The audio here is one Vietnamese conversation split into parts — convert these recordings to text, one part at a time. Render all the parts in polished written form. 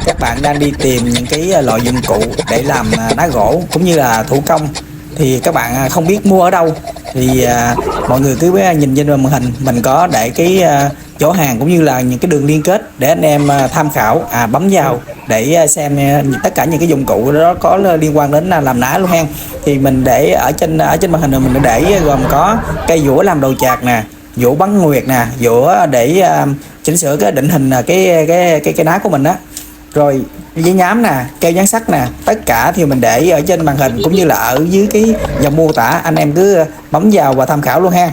Các bạn đang đi tìm những cái loại dụng cụ để làm ná gỗ cũng như là thủ công thì các bạn không biết mua ở đâu thì mọi người cứ nhìn trên màn hình mình có để cái chỗ hàng cũng như là những cái đường liên kết để anh em tham khảo, bấm vào để xem tất cả những cái dụng cụ đó có liên quan đến làm ná luôn ha. Thì mình để ở trên màn hình này mình để gồm có cây dũa làm đồ chạc nè, dũa bắn nguyệt nè, dũa để chỉnh sửa cái định hình cái ná của mình á, rồi giấy nhám nè, keo dán sắt nè, tất cả thì mình để ở trên màn hình cũng như là ở dưới cái dòng mô tả, anh em cứ bấm vào và tham khảo luôn ha.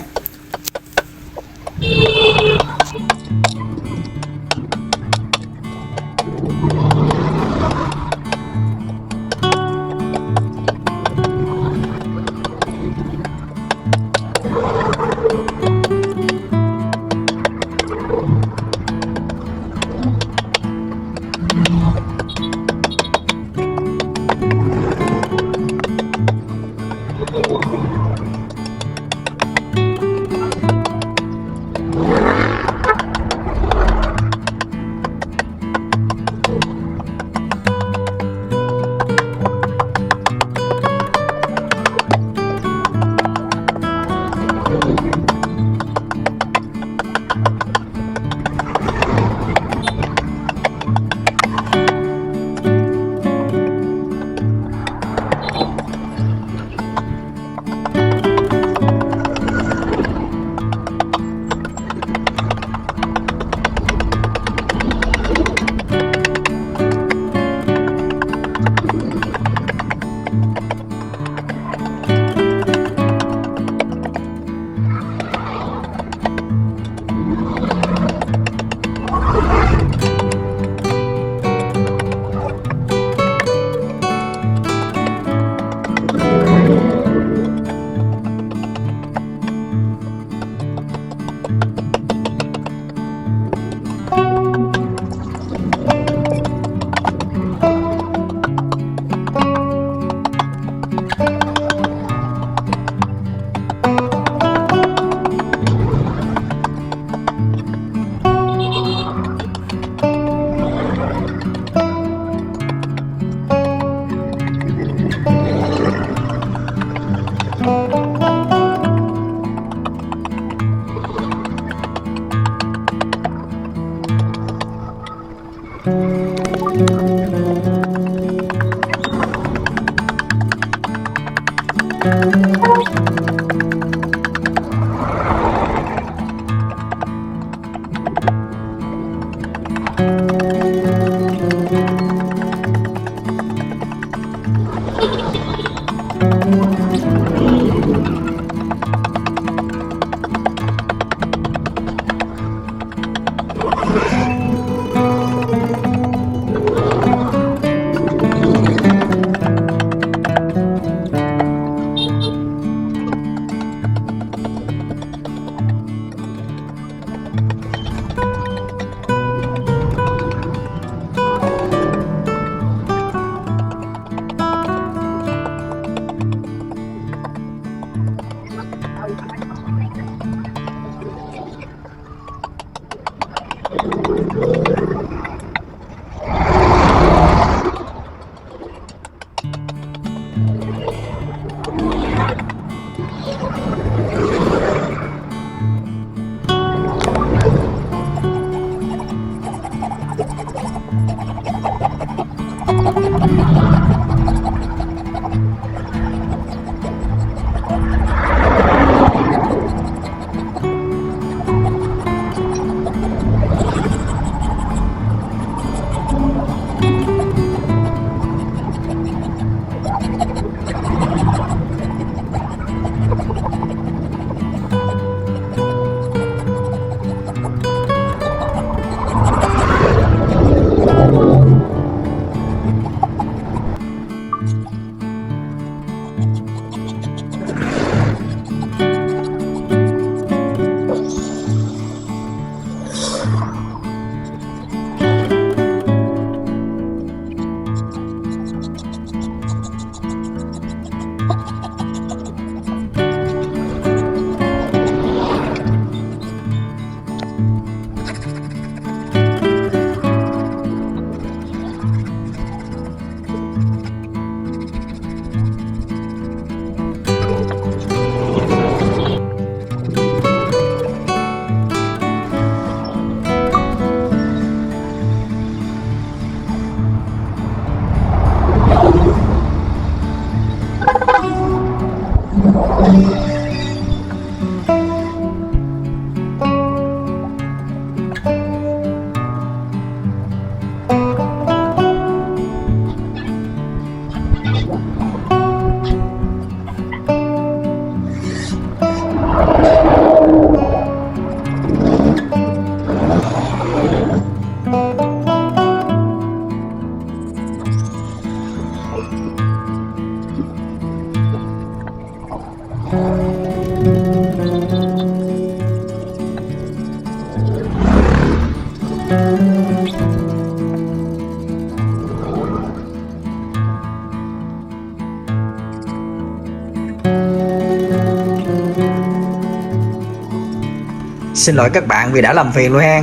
Xin lỗi các bạn vì đã làm phiền luôn ha.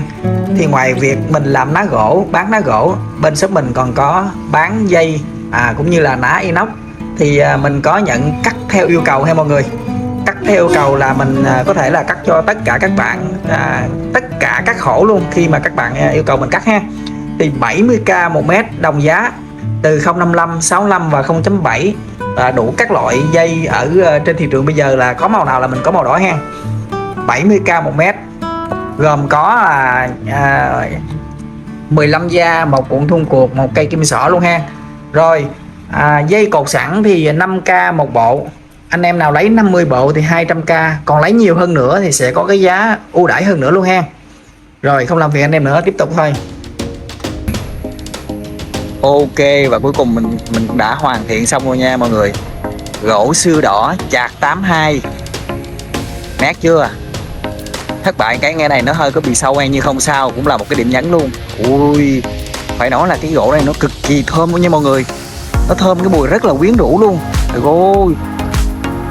Thì ngoài việc mình làm ná gỗ, bán ná gỗ, bên shop mình còn có bán dây cũng như là ná inox. Thì mình có nhận cắt theo yêu cầu ha mọi người. Cắt theo yêu cầu là mình có thể là cắt cho tất cả các bạn, tất cả các khổ luôn khi mà các bạn yêu cầu mình cắt ha. Thì 70k một mét đồng giá, từ 055, 65 và 0.7, đủ các loại dây ở trên thị trường bây giờ là có màu nào là mình có màu đó ha. 70k một mét, gồm có là 15 da, một cuộn thun cuộc, một cây kim xỏ luôn ha. Rồi dây cột sẵn thì 5k một bộ, anh em nào lấy 50 bộ thì 200k, còn lấy nhiều hơn nữa thì sẽ có cái giá ưu đãi hơn nữa luôn ha. Rồi không làm phiền anh em nữa, tiếp tục thôi. Ok, và cuối cùng mình đã hoàn thiện xong rồi nha mọi người. Gỗ sưa đỏ chạc 82, nét chưa? Thất bại cái nghe này nó hơi có bị sâu nhưng không sao, cũng là một cái điểm nhấn luôn. Ui, phải nói là cái gỗ này nó cực kỳ thơm luôn nha mọi người. Nó thơm, cái mùi rất là quyến rũ luôn. Ôi,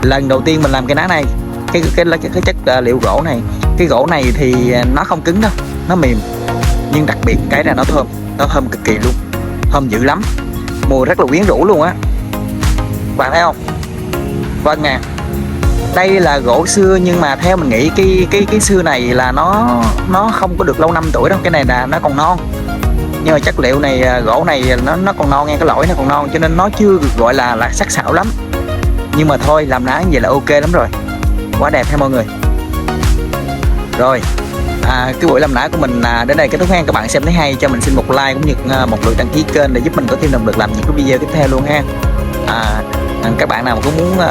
lần đầu tiên mình làm cái ná này, cái chất liệu gỗ này. Cái gỗ này thì nó không cứng đâu, nó mềm, nhưng đặc biệt cái là nó thơm cực kỳ luôn, thơm dữ lắm, mùi rất là quyến rũ luôn á. Bạn thấy không? Vâng nè, đây là gỗ xưa nhưng mà theo mình nghĩ cái xưa này là nó không có được lâu 5 tuổi đâu, cái này là nó còn non. Nhưng mà chất liệu này, gỗ này nó còn non nghe, cái lỗi nó còn non cho nên nó chưa được gọi là sắc sảo lắm. Nhưng mà thôi, làm ná như vậy là ok lắm rồi, quá đẹp ha mọi người. Rồi cái buổi làm ná của mình đến đây kết thúc ha. Các bạn xem thấy hay cho mình xin một like cũng như một lượt đăng ký kênh để giúp mình có thêm động lực làm những cái video tiếp theo luôn ha. Các bạn nào cũng muốn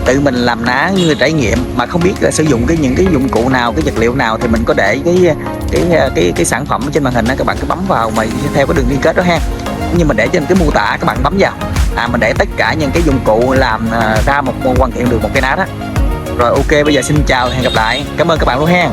tự mình làm ná như trải nghiệm mà không biết sử dụng những cái dụng cụ nào, cái vật liệu nào, thì mình có để cái sản phẩm trên màn hình đó, các bạn cứ bấm vào mà theo cái đường liên kết đó ha. Nhưng mà để trên cái mô tả các bạn bấm vào mình để tất cả những cái dụng cụ làm ra hoàn thiện được một cái ná đó. Rồi ok, bây giờ xin chào, hẹn gặp lại, cảm ơn các bạn luôn ha.